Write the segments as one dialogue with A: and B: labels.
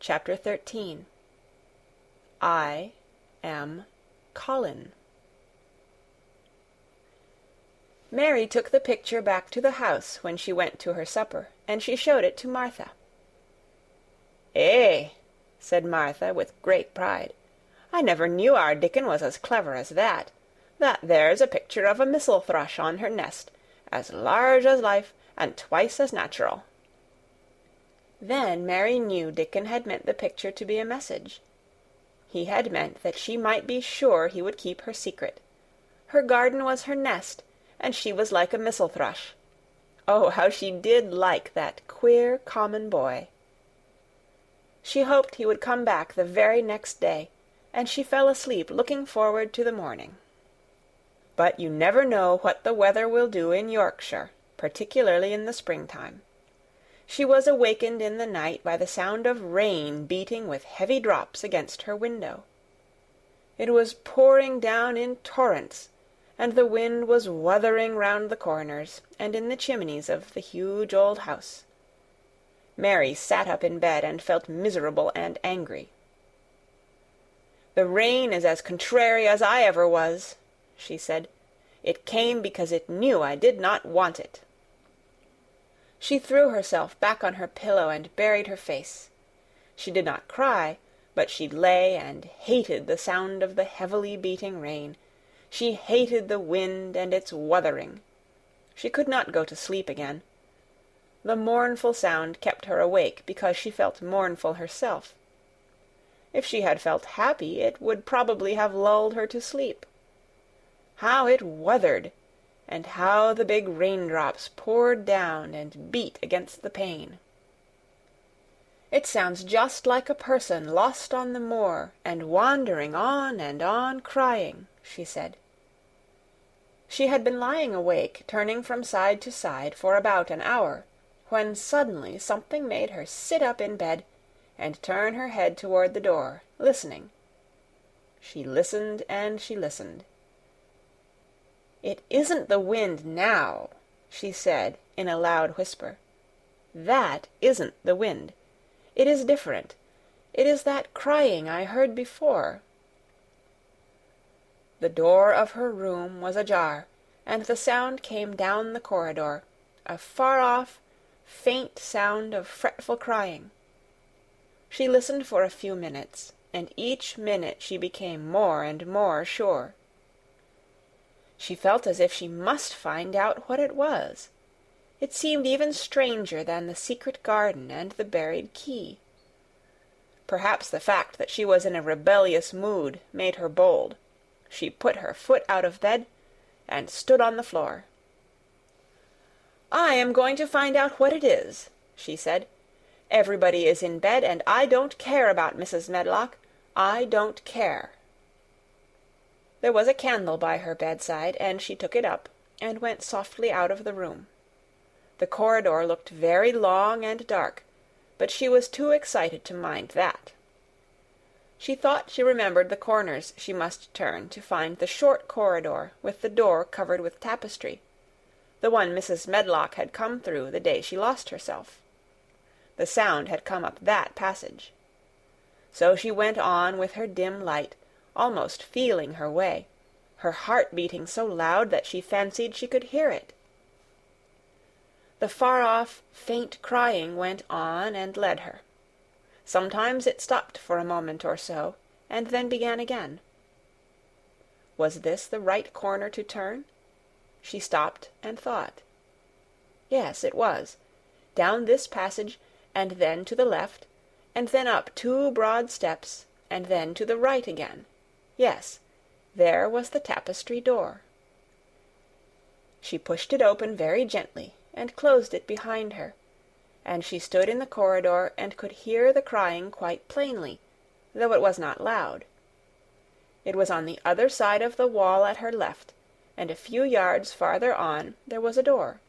A: Chapter 13. I am Colin. Mary took the picture back to the house when she went to her supper, and she showed it to Martha. "Eh," said Martha with great pride, "I never knew our Dickon was as clever as that. That there's a picture of a missel thrush on her nest, as large as life, and twice as natural." Then Mary knew Dickon had meant the picture to be a message. He had meant that she might be sure he would keep her secret. Her garden was her nest, and she was like a missel thrush. Oh, how she did like that queer, common boy! She hoped he would come back the very next day, and she fell asleep looking forward to the morning. But you never know what the weather will do in Yorkshire, particularly in the springtime. She was awakened in the night by the sound of rain beating with heavy drops against her window. It was pouring down in torrents, and the wind was wuthering round the corners and in the chimneys of the huge old house. Mary sat up in bed and felt miserable and angry. "The rain is as contrary as I ever was," she said. "It came because it knew I did not want it." She threw herself back on her pillow and buried her face. She did not cry, but she lay and hated the sound of the heavily beating rain. She hated the wind and its wuthering. She could not go to sleep again. The mournful sound kept her awake because she felt mournful herself. If she had felt happy, it would probably have lulled her to sleep. How it wuthered, and how the big raindrops poured down and beat against the pane! "It sounds just like a person lost on the moor and wandering on and on crying," she said. She had been lying awake, turning from side to side for about an hour, when suddenly something made her sit up in bed and turn her head toward the door, listening. She listened and she listened. "It isn't the wind now," she said in a loud whisper. "That isn't the wind. It is different. It is that crying I heard before." The door of her room was ajar, and the sound came down the corridor, a far-off, faint sound of fretful crying. She listened for a few minutes, and each minute she became more and more sure. She felt as if she must find out what it was. It seemed even stranger than the secret garden and the buried key. Perhaps the fact that she was in a rebellious mood made her bold. She put her foot out of bed and stood on the floor. "I am going to find out what it is," she said. "Everybody is in bed, and I don't care about Mrs. Medlock. I don't care." There was a candle by her bedside, and she took it up and went softly out of the room. The corridor looked very long and dark, but she was too excited to mind that. She thought she remembered the corners she must turn to find the short corridor with the door covered with tapestry, the one Mrs. Medlock had come through the day she lost herself. The sound had come up that passage. So she went on with her dim light, almost feeling her way, her heart beating so loud that she fancied she could hear it. The far-off, faint crying went on and led her. Sometimes it stopped for a moment or so, and then began again. Was this the right corner to turn? She stopped and thought. Yes, it was. Down this passage, and then to the left, and then up 2 broad steps, and then to the right again. Yes, there was the tapestry door. She pushed it open very gently and closed it behind her, and she stood in the corridor and could hear the crying quite plainly, though it was not loud. It was on the other side of the wall at her left, and a few yards farther on there was a door.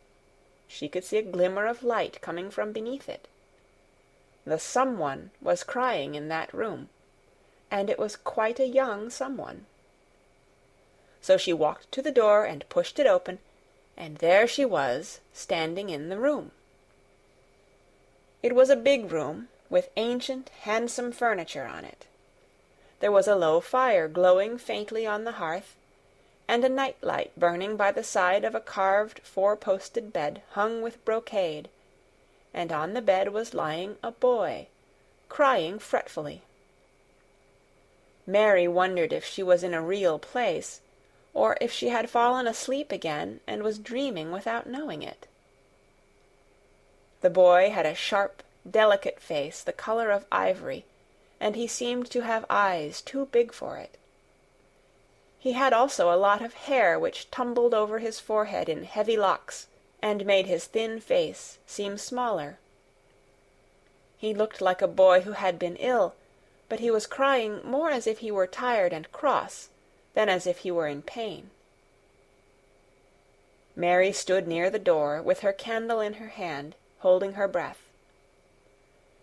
A: She could see a glimmer of light coming from beneath it. The someone was crying in that room, and it was quite a young someone. So she walked to the door and pushed it open, and there she was, standing in the room. It was a big room, with ancient, handsome furniture on it. There was a low fire glowing faintly on the hearth, and a night-light burning by the side of a carved four-posted bed hung with brocade, and on the bed was lying a boy, crying fretfully. Mary wondered if she was in a real place, or if she had fallen asleep again and was dreaming without knowing it. The boy had a sharp, delicate face the color of ivory, and he seemed to have eyes too big for it. He had also a lot of hair which tumbled over his forehead in heavy locks, and made his thin face seem smaller. He looked like a boy who had been ill, but he was crying more as if he were tired and cross than as if he were in pain. Mary stood near the door with her candle in her hand, holding her breath.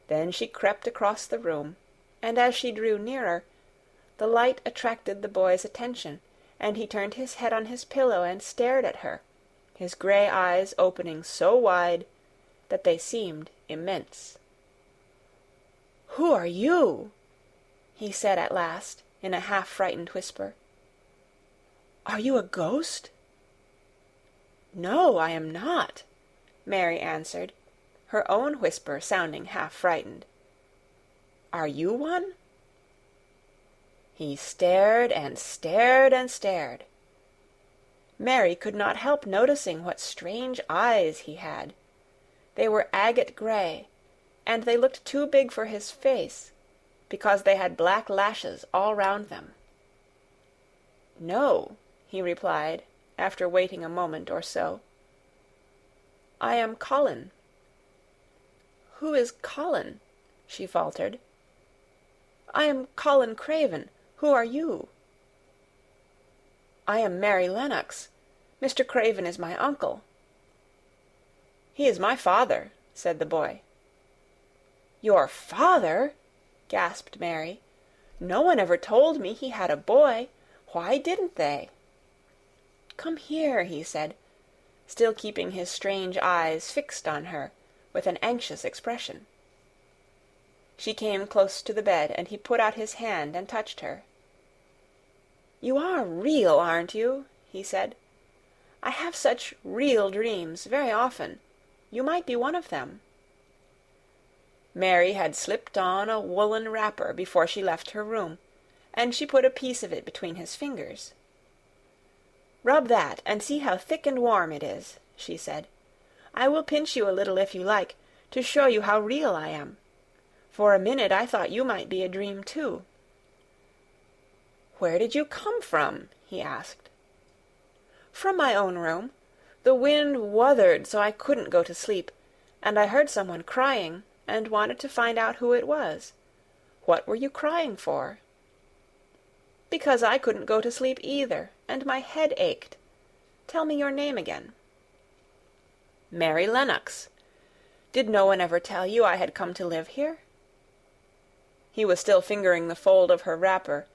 A: Then she crept across the room, and as she drew nearer, the light attracted the boy's attention, and he turned his head on his pillow and stared at her, his gray eyes opening so wide that they seemed immense. "Who are you?" he said at last, in a half-frightened whisper. "Are you a ghost?" "No, I am not," Mary answered, her own whisper sounding half-frightened. "Are you one?" He stared and stared and stared. Mary could not help noticing what strange eyes he had. They were agate gray, and they looked too big for his face, because they had black lashes all round them. "No," he replied, after waiting a moment or so. "I am Colin." "Who is Colin?" she faltered. "I am Colin Craven. Who are you?" "I am Mary Lennox. Mr. Craven is my uncle." "He is my father," said the boy. "Your father?" gasped Mary. "No one ever told me he had a boy. Why didn't they?" "Come here," he said, still keeping his strange eyes fixed on her with an anxious expression. She came close to the bed, and he put out his hand and touched her. "You are real, aren't you?" he said. "I have such real dreams very often. You might be one of them." Mary had slipped on a woolen wrapper before she left her room, and she put a piece of it between his fingers. "Rub that, and see how thick and warm it is," she said. "I will pinch you a little if you like, to show you how real I am. For a minute I thought you might be a dream too." "Where did you come from?" he asked. "From my own room. The wind wuthered so I couldn't go to sleep, and I heard someone crying, and wanted to find out who it was. What were you crying for?" "Because I couldn't go to sleep either, and my head ached. Tell me your name again." "Mary Lennox. Did no one ever tell you I had come to live here?" He was still fingering the fold of her wrapper,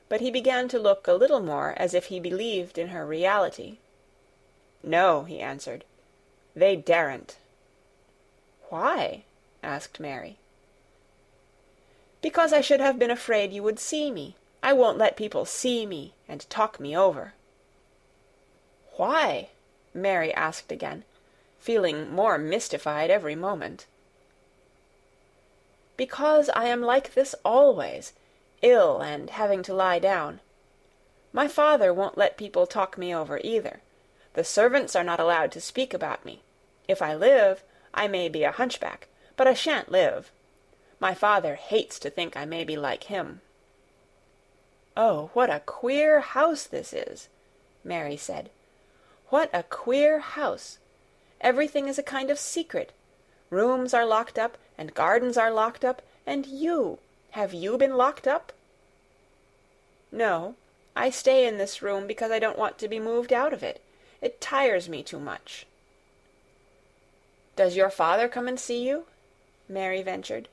A: but he began to look a little more as if he believed in her reality. "No," he answered. "They daren't." "Why?" asked Mary. "Because I should have been afraid you would see me. I won't let people see me and talk me over." "Why?" Mary asked again, feeling more mystified every moment. "Because I am like this always, ill and having to lie down. My father won't let people talk me over either. The servants are not allowed to speak about me. If I live, I may be a hunchback, but I shan't live. My father hates to think I may be like him." "Oh, what a queer house this is," Mary said. "What a queer house. Everything is a kind of secret. Rooms are locked up, and gardens are locked up, and have you been locked up?" "No, I stay in this room because I don't want to be moved out of it. It tires me too much." "Does your father come and see you?" Mary ventured.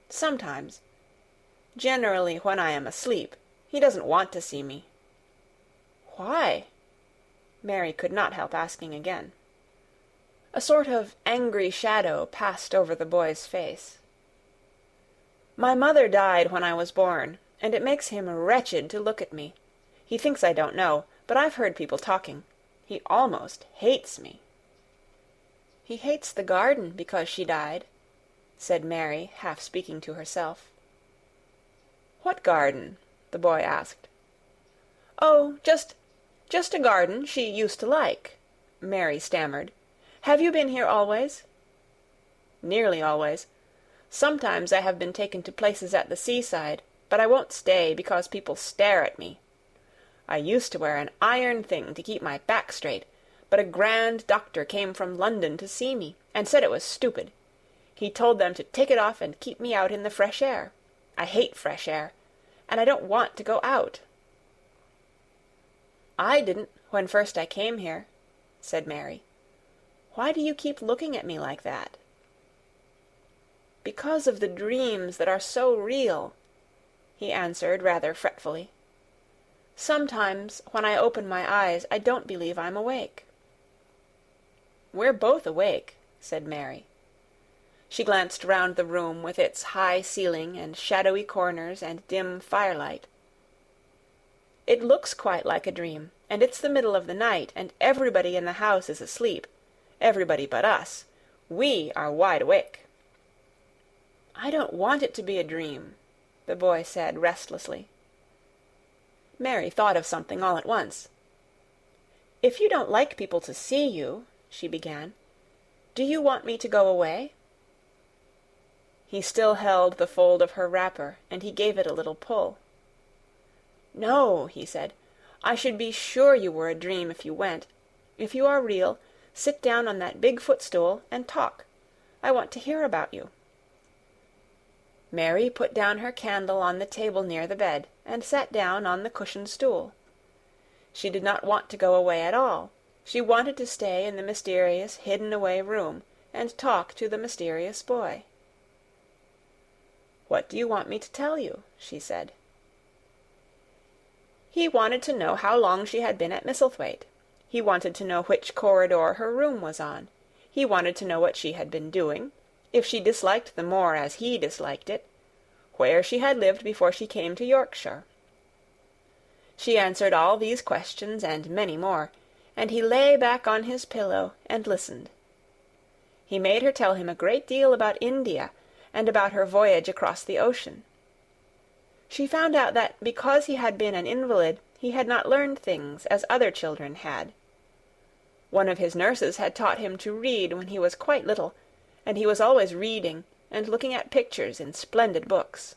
A: "Sometimes. Generally when I am asleep. He doesn't want to see me." "Why?" Mary could not help asking again. A sort of angry shadow passed over the boy's face. My mother died when I was born, and it makes him wretched to look at me. He thinks I don't know, but I've heard people talking. He almost hates me." "He hates the garden because she died," said Mary, half speaking to herself. "What garden?" the boy asked. "Oh, just a garden she used to like," Mary stammered. "Have you been here always?" "Nearly always. Sometimes I have been taken to places at the seaside, but I won't stay because people stare at me. I used to wear an iron thing to keep my back straight, but a grand doctor came from London to see me, and said it was stupid. He told them to take it off and keep me out in the fresh air. I hate fresh air, and I don't want to go out." "I didn't when first I came here," said Mary. "Why do you keep looking at me like that?" "Because of the dreams that are so real," he answered rather fretfully. "Sometimes, when I open my eyes, I don't believe I'm awake." "We're both awake," said Mary. She glanced round the room with its high ceiling and shadowy corners and dim firelight. "It looks quite like a dream, and it's the middle of the night, and everybody in the house is asleep. Everybody but us. We are wide awake." "I don't want it to be a dream," the boy said restlessly. Mary thought of something all at once. "If you don't like people to see you," she began, "do you want me to go away?" He still held the fold of her wrapper, and he gave it a little pull. "No," he said. "I should be sure you were a dream if you went. If you are real, sit down on that big footstool and talk. I want to hear about you." Mary put down her candle on the table near the bed, and sat down on the cushioned stool. She did not want to go away at all. She wanted to stay in the mysterious hidden-away room, and talk to the mysterious boy. "What do you want me to tell you?" she said. He wanted to know how long she had been at Misselthwaite. He wanted to know which corridor her room was on. He wanted to know what she had been doing, if she disliked the moor as he disliked it, where she had lived before she came to Yorkshire. She answered all these questions and many more, and he lay back on his pillow and listened. He made her tell him a great deal about India, and about her voyage across the ocean. She found out that because he had been an invalid, he had not learned things as other children had. One of his nurses had taught him to read when he was quite little, and he was always reading and looking at pictures in splendid books.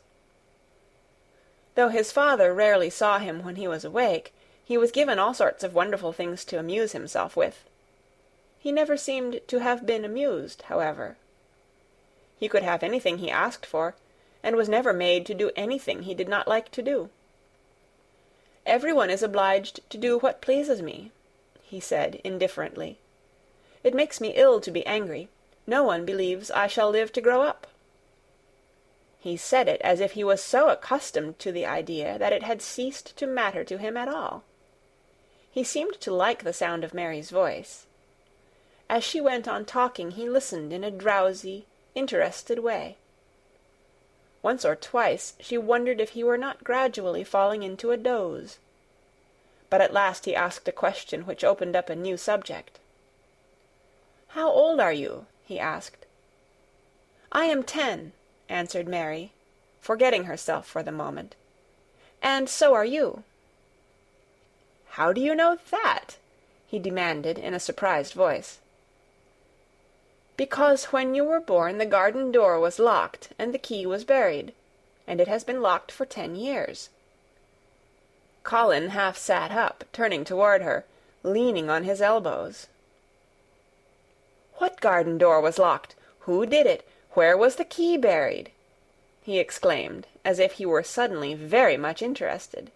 A: Though his father rarely saw him when he was awake, he was given all sorts of wonderful things to amuse himself with. He never seemed to have been amused, however. He could have anything he asked for, and was never made to do anything he did not like to do. "Everyone is obliged to do what pleases me," he said indifferently. "It makes me ill to be angry. No one believes I shall live to grow up." He said it as if he was so accustomed to the idea that it had ceased to matter to him at all. He seemed to like the sound of Mary's voice. As she went on talking, he listened in a drowsy, interested way. Once or twice she wondered if he were not gradually falling into a doze. But at last he asked a question which opened up a new subject. "How old are you?" he asked. "I am 10, answered Mary, forgetting herself for the moment. "And so are you." "How do you know that?" he demanded in a surprised voice. "Because when you were born the garden door was locked and the key was buried, and it has been locked for 10 years. Colin half sat up, turning toward her, leaning on his elbows. "What garden door was locked? Who did it? Where was the key buried?" he exclaimed, as if he were suddenly very much interested.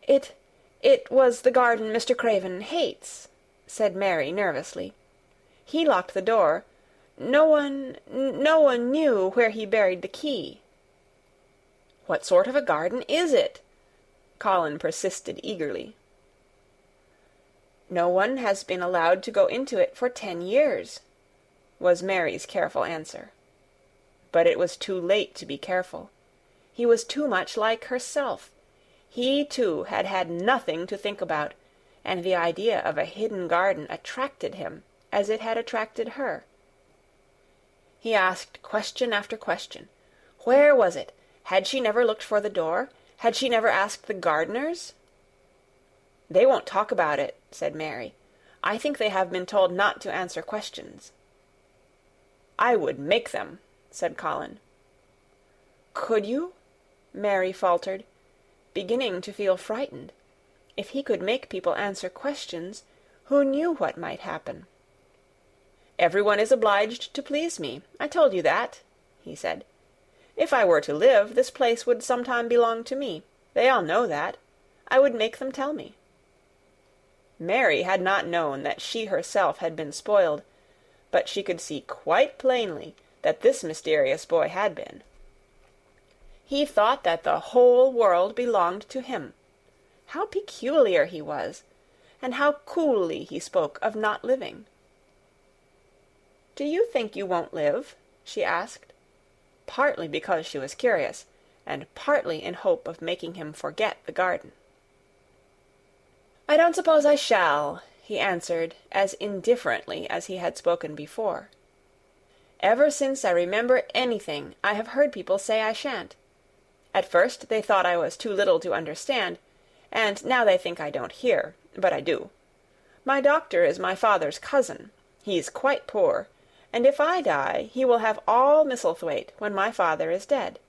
A: It was the garden Mr. Craven hates," said Mary nervously. "He locked the door. No one knew where he buried the key." "What sort of a garden is it?" Colin persisted eagerly. "No one has been allowed to go into it for 10 years," was Mary's careful answer. but it was too late to be careful. He was too much like herself. He, too, had had nothing to think about, and the idea of a hidden garden attracted him as it had attracted her. He asked question after question. Where was it? Had she never looked for the door? Had she never asked the gardeners? "They won't talk about it," said Mary. "I think they have been told not to answer questions." "I would make them," said Colin. "Could you?" Mary faltered, beginning to feel frightened. If he could make people answer questions, who knew what might happen? "Everyone is obliged to please me. I told you that," he said. "If I were to live, this place would sometime belong to me. They all know that. I would make them tell me." Mary had not known that she herself had been spoiled, but she could see quite plainly that this mysterious boy had been. He thought that the whole world belonged to him. How peculiar he was, and how coolly he spoke of not living. "Do you think you won't live?" she asked, partly because she was curious, and partly in hope of making him forget the garden. "I don't suppose I shall," he answered as indifferently as he had spoken before. "Ever since I remember anything, I have heard people say I shan't. At first they thought I was too little to understand, and now they think I don't hear, but I do. My doctor is my father's cousin. He's quite poor, and if I die he will have all Misselthwaite when my father is dead.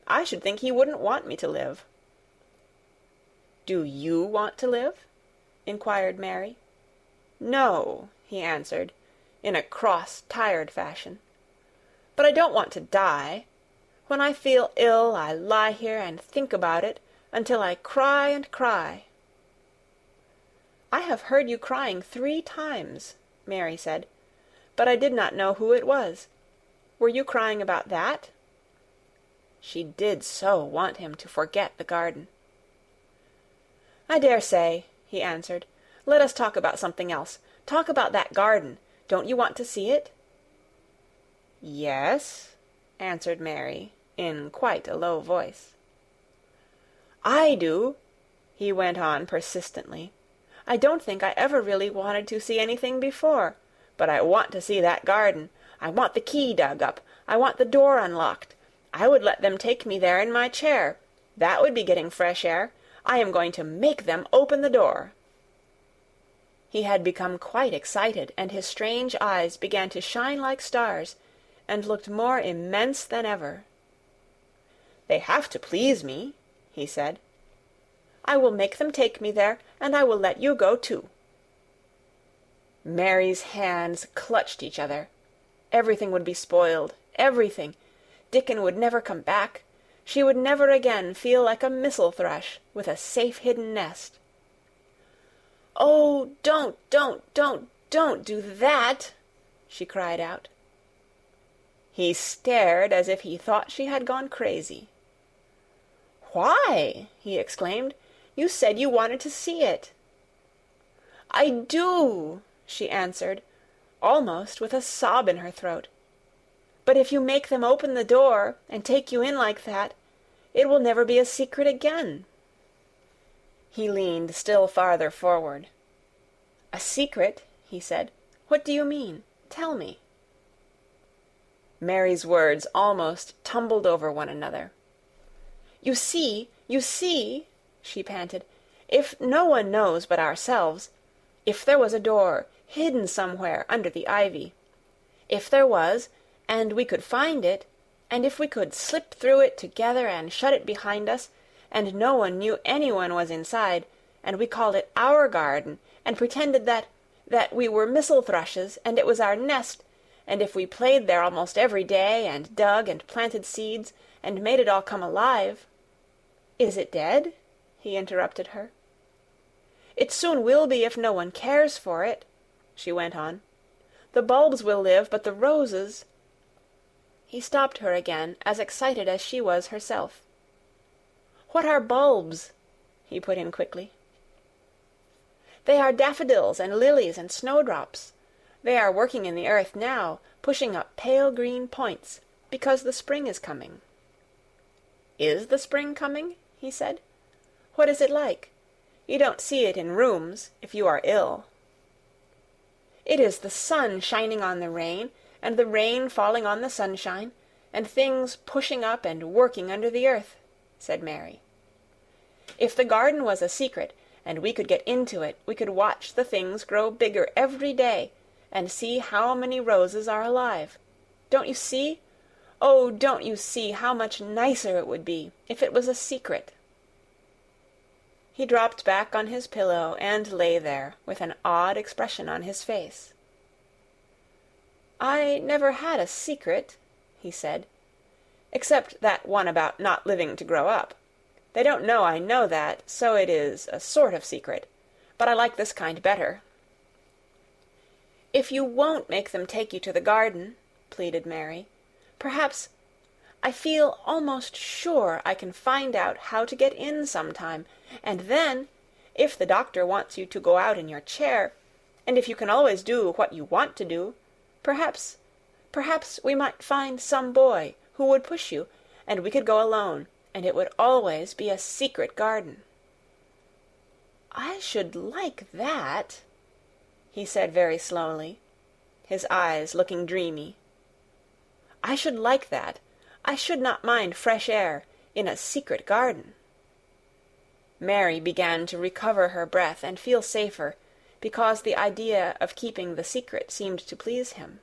A: I should think he wouldn't want me to live." "Do you want to live?" inquired Mary. "No," he answered, in a cross, tired fashion. "But I don't want to die. When I feel ill, I lie here and think about it until I cry and cry." "I have heard you crying 3 times," Mary said, "but I did not know who it was. Were you crying about that?" She did so want him to forget the garden. "I dare say," he answered. "Let us talk about something else. Talk about that garden. Don't you want to see it?" "Yes," answered Mary, in quite a low voice. "I do," he went on persistently. "I don't think I ever really wanted to see anything before, but I want to see that garden. I want the key dug up. I want the door unlocked. I would let them take me there in my chair. That would be getting fresh air. I am going to make them open the door." He had become quite excited, and his strange eyes began to shine like stars, and looked more immense than ever. "They have to please me," he said. "I will make them take me there, and I will let you go too." Mary's hands clutched each other. Everything would be spoiled, everything. Dickon would never come back. She would never again feel like a missel thrush with a safe-hidden nest. "Oh, don't do that!" she cried out. He stared as if he thought she had gone crazy. "Why?" he exclaimed. "You said you wanted to see it." "I do," she answered, almost with a sob in her throat. "But if you make them open the door and take you in like that, it will never be a secret again." He leaned still farther forward. "A secret?" he said. "What do you mean? Tell me." Mary's words almost tumbled over one another. You see," she panted, "if no one knows but ourselves, if there was a door hidden somewhere under the ivy, if there was, and we could find it, and if we could slip through it together and shut it behind us, and no one knew anyone was inside, and we called it our garden, and pretended that we were missel thrushes, and it was our nest, and if we played there almost every day, and dug and planted seeds, and made it all come alive—" "Is it dead?" he interrupted her. "It soon will be if no one cares for it," she went on. "The bulbs will live, but the roses—" He stopped her again, as excited as she was herself. "What are bulbs?" he put in quickly. "They are daffodils and lilies and snowdrops. They are working in the earth now, pushing up pale green points, because the spring is coming." "Is the spring coming?" he said. "What is it like? You don't see it in rooms, if you are ill." "It is the sun shining on the rain, and the rain falling on the sunshine, and things pushing up and working under the earth," said Mary. "If the garden was a secret, and we could get into it, we could watch the things grow bigger every day, and see how many roses are alive. Don't you see? Oh, don't you see how much nicer it would be if it was a secret?" He dropped back on his pillow and lay there with an odd expression on his face. "I never had a secret," he said, "except that one about not living to grow up. They don't know I know that, so it is a sort of secret, but I like this kind better." "If you won't make them take you to the garden," pleaded Mary, "perhaps, I feel almost sure I can find out how to get in sometime, and then, if the doctor wants you to go out in your chair, and if you can always do what you want to do, perhaps we might find some boy who would push you, and we could go alone, and it would always be a secret garden." "I should like that," he said very slowly, his eyes looking dreamy. "I should like that. I should not mind fresh air in a secret garden." Mary began to recover her breath and feel safer, because the idea of keeping the secret seemed to please him.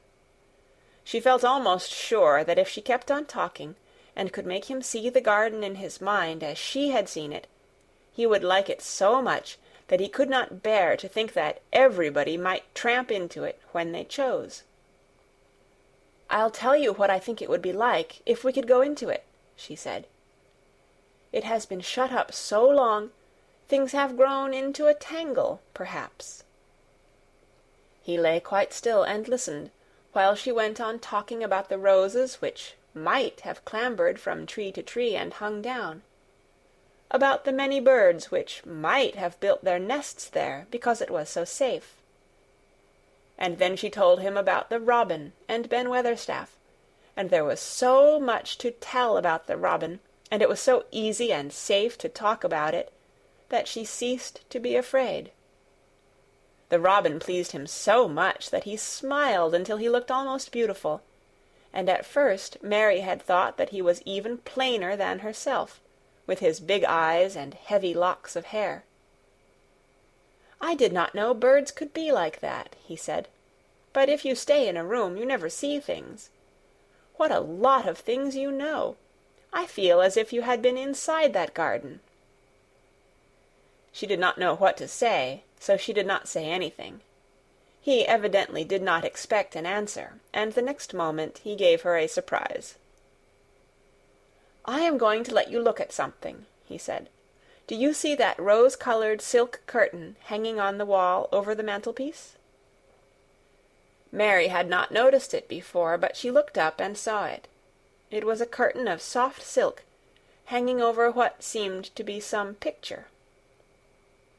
A: She felt almost sure that if she kept on talking, and could make him see the garden in his mind as she had seen it, he would like it so much that he could not bear to think that everybody might tramp into it when they chose. "I'll tell you what I think it would be like if we could go into it," she said. "It has been shut up so long, things have grown into a tangle, perhaps." He lay quite still and listened, while she went on talking about the roses which might have clambered from tree to tree and hung down, about the many birds which might have built their nests there because it was so safe. And then she told him about the robin and Ben Weatherstaff, and there was so much to tell about the robin, and it was so easy and safe to talk about it, that she ceased to be afraid. The robin pleased him so much that he smiled until he looked almost beautiful, and at first Mary had thought that he was even plainer than herself, with his big eyes and heavy locks of hair. "I did not know birds could be like that," he said. "But if you stay in a room, you never see things. What a lot of things you know! I feel as if you had been inside that garden." She did not know what to say, so she did not say anything. He evidently did not expect an answer, and the next moment he gave her a surprise. "I am going to let you look at something," he said. "Do you see that rose-colored silk curtain hanging on the wall over the mantelpiece?" Mary had not noticed it before, but she looked up and saw it. It was a curtain of soft silk, hanging over what seemed to be some picture.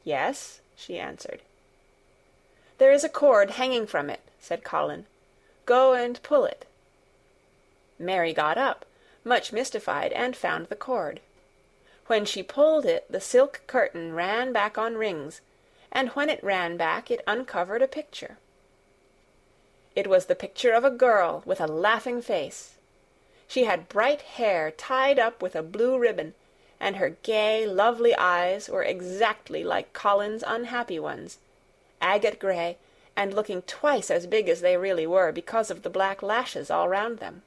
A: "Yes," she answered. "There is a cord hanging from it," said Colin. "Go and pull it." Mary got up, much mystified, and found the cord. When she pulled it, the silk curtain ran back on rings, and when it ran back it uncovered a picture. It was the picture of a girl with a laughing face. She had bright hair tied up with a blue ribbon, and her gay, lovely eyes were exactly like Colin's unhappy ones, agate gray, and looking twice as big as they really were because of the black lashes all round them.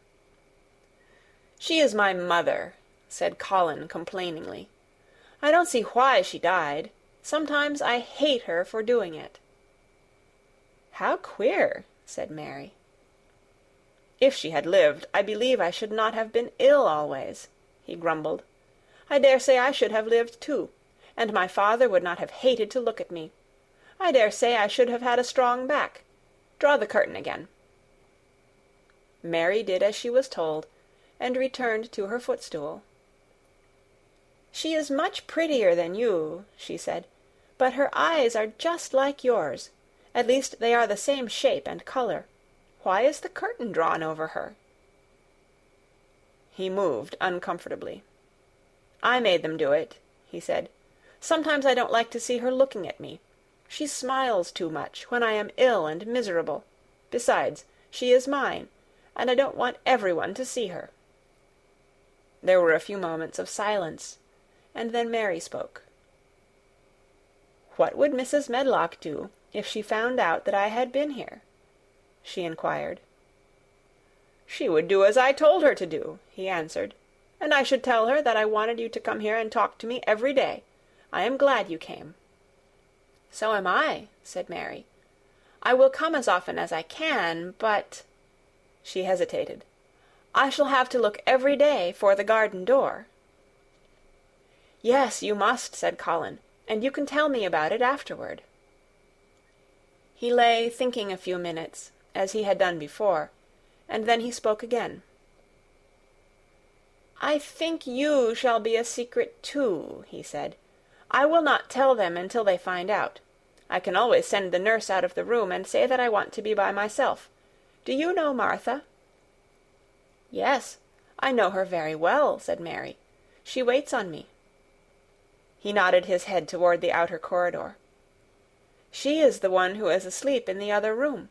A: "She is my mother," said Colin complainingly. "I don't see why she died. Sometimes I hate her for doing it." "How queer," said Mary. "If she had lived, I believe I should not have been ill always," he grumbled. "I dare say I should have lived too, and my father would not have hated to look at me. I dare say I should have had a strong back. Draw the curtain again." Mary did as she was told, and returned to her footstool. "She is much prettier than you," she said, "but her eyes are just like yours. At least they are the same shape and color. Why is the curtain drawn over her?" He moved uncomfortably. "I made them do it," he said. "Sometimes I don't like to see her looking at me. She smiles too much when I am ill and miserable. Besides, she is mine, and I don't want everyone to see her." There were a few moments of silence, and then Mary spoke. "What would Mrs. Medlock do if she found out that I had been here?" she inquired. "She would do as I told her to do," he answered, "and I should tell her that I wanted you to come here and talk to me every day. I am glad you came." "So am I," said Mary. "I will come as often as I can, but—" She hesitated. "I shall have to look every day for the garden door." "Yes, you must," said Colin, "and you can tell me about it afterward." He lay thinking a few minutes, as he had done before, and then he spoke again. "I think you shall be a secret too," he said. "I will not tell them until they find out. I can always send the nurse out of the room and say that I want to be by myself. Do you know Martha?" "Yes, I know her very well," said Mary. "She waits on me." He nodded his head toward the outer corridor. "She is the one who is asleep in the other room.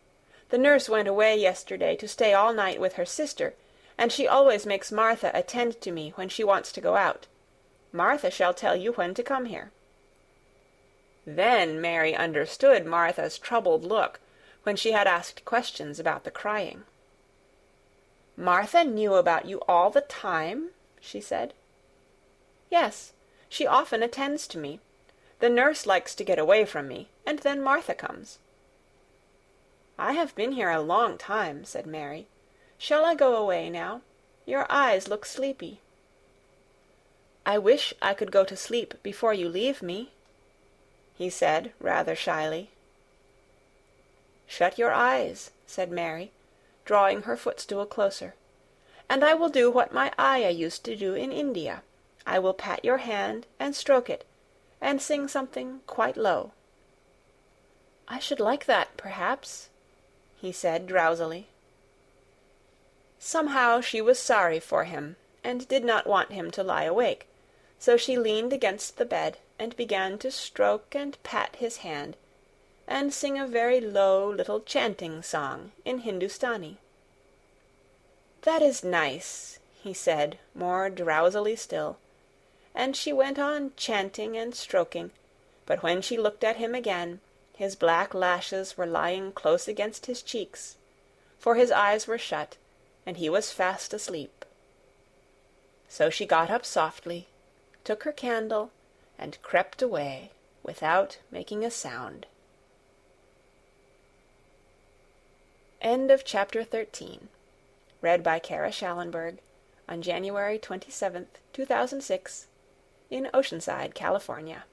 A: The nurse went away yesterday to stay all night with her sister, and she always makes Martha attend to me when she wants to go out. Martha shall tell you when to come here." Then Mary understood Martha's troubled look when she had asked questions about the crying. "Martha knew about you all the time?" she said. "Yes, she often attends to me. The nurse likes to get away from me, and then Martha comes." "I have been here a long time," said Mary. "Shall I go away now? Your eyes look sleepy." "I wish I could go to sleep before you leave me," he said, rather shyly. "Shut your eyes," said Mary, drawing her footstool closer, "and I will do what my ayah used to do in India. I will pat your hand and stroke it, and sing something quite low." "I should like that, perhaps," he said drowsily. Somehow she was sorry for him, and did not want him to lie awake, so she leaned against the bed and began to stroke and pat his hand, and sing a very low little chanting song in Hindustani. "That is nice," he said, more drowsily still, and she went on chanting and stroking, but when she looked at him again, his black lashes were lying close against his cheeks, for his eyes were shut, and he was fast asleep. So she got up softly, took her candle, and crept away without making a sound. End of Chapter 13. Read by Kara Schallenberg on January 27th, 2006, in Oceanside, California.